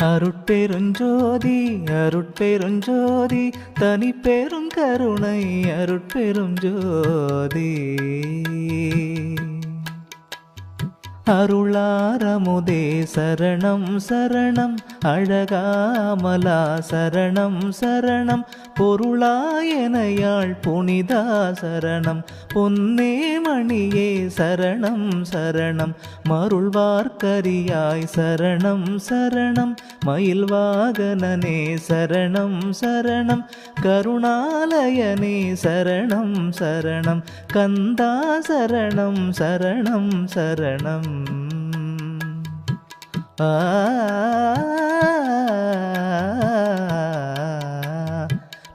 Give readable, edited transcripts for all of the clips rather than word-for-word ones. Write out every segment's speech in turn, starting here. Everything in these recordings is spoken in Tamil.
அருட்பெருஞ்சோதி அருட்பெருஞ்சோதி தனி பெரும் கருணை அருட்பெருஞ்சோதி அருளாரமுதே சரணம் சரணம் அழகாமலா சரணம் சரணம் பொருளாயனையாள் புனிதா சரணம் பொன்னே மணியே சரணம் சரணம் மருள்வார்க்கரியாய் சரணம் சரணம் மயில் வாகனனே சரணம் சரணம் கருணாலயனே சரணம் சரணம் கந்தா சரணம் சரணம் சரணம்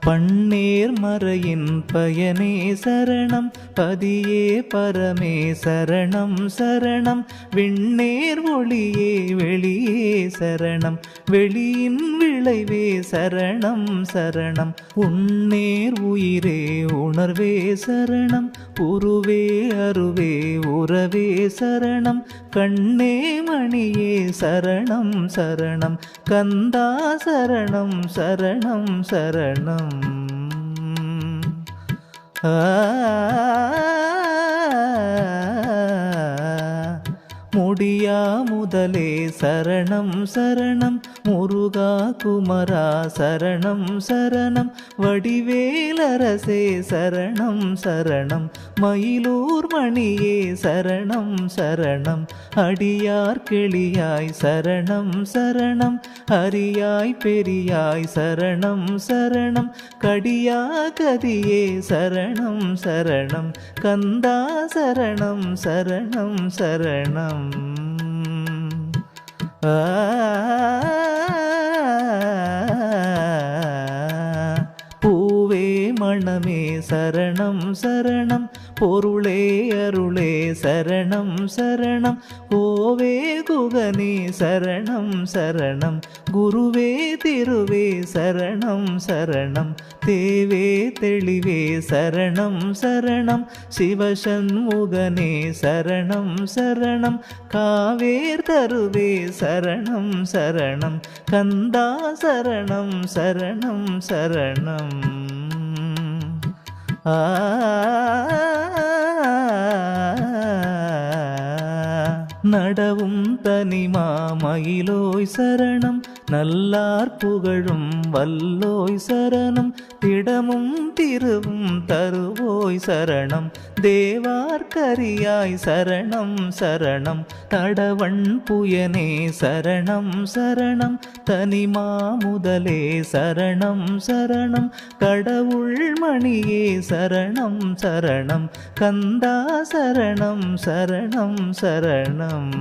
பன்னேர் மறையின் பயனே சரணம் பதியே பரமே சரணம் சரணம் விண்ணேர் ஒளியே வெளியே சரணம் வெளியின் விளைவே சரணம் சரணம் உன்னேர் உயிரே உணர்வே சரணம் உருவே அருவே உறவே சரணம் கண்ணே மணியே சரணம் சரணம் கந்தா சரணம் சரணம் சரணம் முடியா முதலே சரணம் சரணம் முருகா குமரா சரணம் சரணம் வடிவேலரசே சரணம் சரணம் மயிலூர் மணியே சரணம் சரணம் அடியார் கிளியாய் சரணம் சரணம் அரியாய் பெரியாய் சரணம் சரணம் கடியா கதியே சரணம் சரணம் கந்தா சரணம் சரணம் சரணம் பூவே மணமே சரணம் சரணம் பொருளே அருளே சரணம் சரணம் ஓவே குகனே சரணம் சரணம் குருவே திருவே சரணம் சரணம் தேவே தெளிவே சரணம் சரணம் சிவசண்முகனே சரணம் சரணம் காவேர் தருவே சரணம் சரணம் கந்தா சரணம் சரணம் சரணம் நடவும் தனிமா மயிலோய் சரணம் நல்லார் புகழும் வல்லோய் சரணம் திடமும் திருவும் தருவோய் சரணம் தேவார்க்கரியாய் சரணம் சரணம் தடவன் புயனே சரணம் சரணம் தனிமா முதலே சரணம் சரணம் கடவுள் மணியே சரணம் சரணம் கந்தா சரணம் சரணம் சரணம்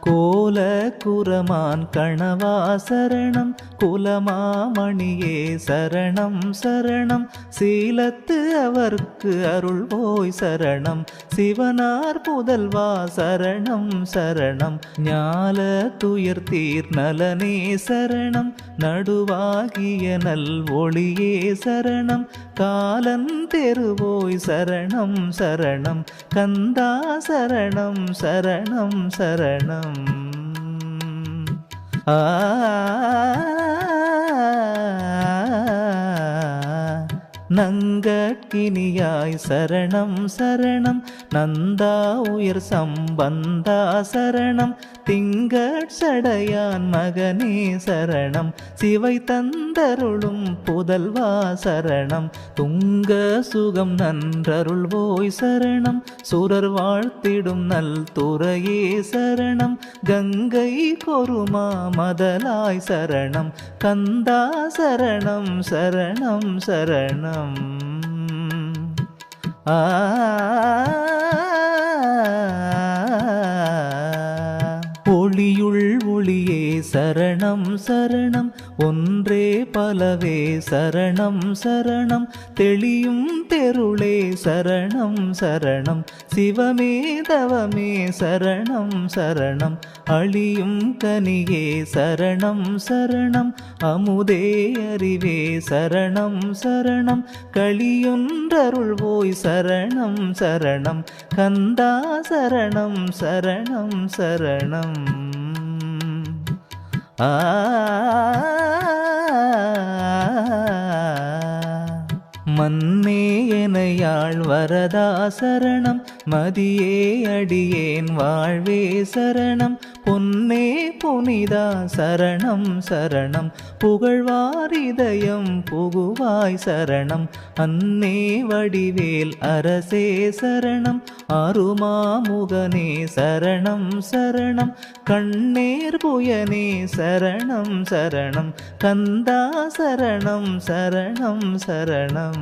கோல குரமான் கணவா சரணம் குலமாமணியே சரணம் சரணம் சீலத்து அவர்க்கு அருள்வோய் சரணம் சிவனார் புதல்வா சரணம் சரணம் ஞால துயர் தீர் நலனே சரணம் நடுவாகிய நல் ஒளியே சரணம் காலன் தெருவோய் சரணம் சரணம் கந்தா சரணம் சரணம் சரணம் நங்கட்கினியாய் சரணம் சரணம் நந்தா உயர் சம்பந்தா சரணம் திங்கட் சடையான் மகனே சரணம் சிவை தந்தருளும் புதல்வா சரணம் துங்க சுகம் நன்றருள்வோய் சரணம் சுரர் வாழ்த்திடும் நல் துறையே சரணம் கங்கை கொருமா மதலாய் சரணம் கந்தா சரணம் சரணம் சரணம் ஒளியுள் ஒளியே சரணம் சரணம் ஒன்றே பலவே சரணம் சரணம் தெளியும் தெருளே சரணம் சரணம் சிவமே தவமே சரணம் சரணம் அழியும் கனியே சரணம் சரணம் அமுதே அறிவே சரணம் சரணம் களியொன்றருள்வோய் சரணம் சரணம் கந்தா சரணம் சரணம் சரணம் மன்னே எனையாள் வரதா சரணம் மதியே அடியேன் வாழ்வே சரணம் பொன்னே புனிதா சரணம் சரணம் புகழ்வாரிதயம் புகுவாய் சரணம் அன்னே வடிவேல் அரசே சரணம் அருமாமுகனே சரணம் சரணம் கண்ணேர் புயனே சரணம் சரணம் கந்தா சரணம் சரணம் சரணம்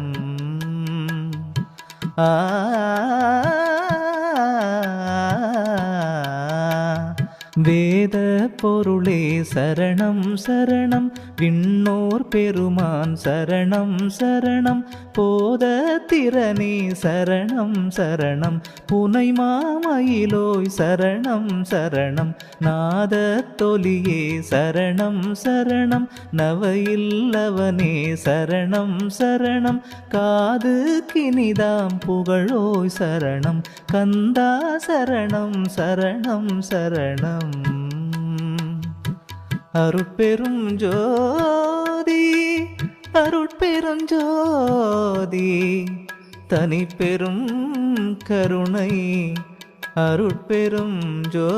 வேத பொருளே சரணம் சரணம் விண்ணோர் பெருமான் சரணம் சரணம் போத திறனே சரணம் சரணம் புனை மாமயிலோய் சரணம் சரணம் நாத தொலியே சரணம் சரணம் நவையில்லவனே சரணம் சரணம் காது கினிதாம் புகழோய் சரணம் கந்தா சரணம் சரணம் சரணம் அருட்பெரும் ஜோதி அருட்பெரும் ஜோதி தனிப்பெரும் கருணை அருட்பெரும் ஜோதி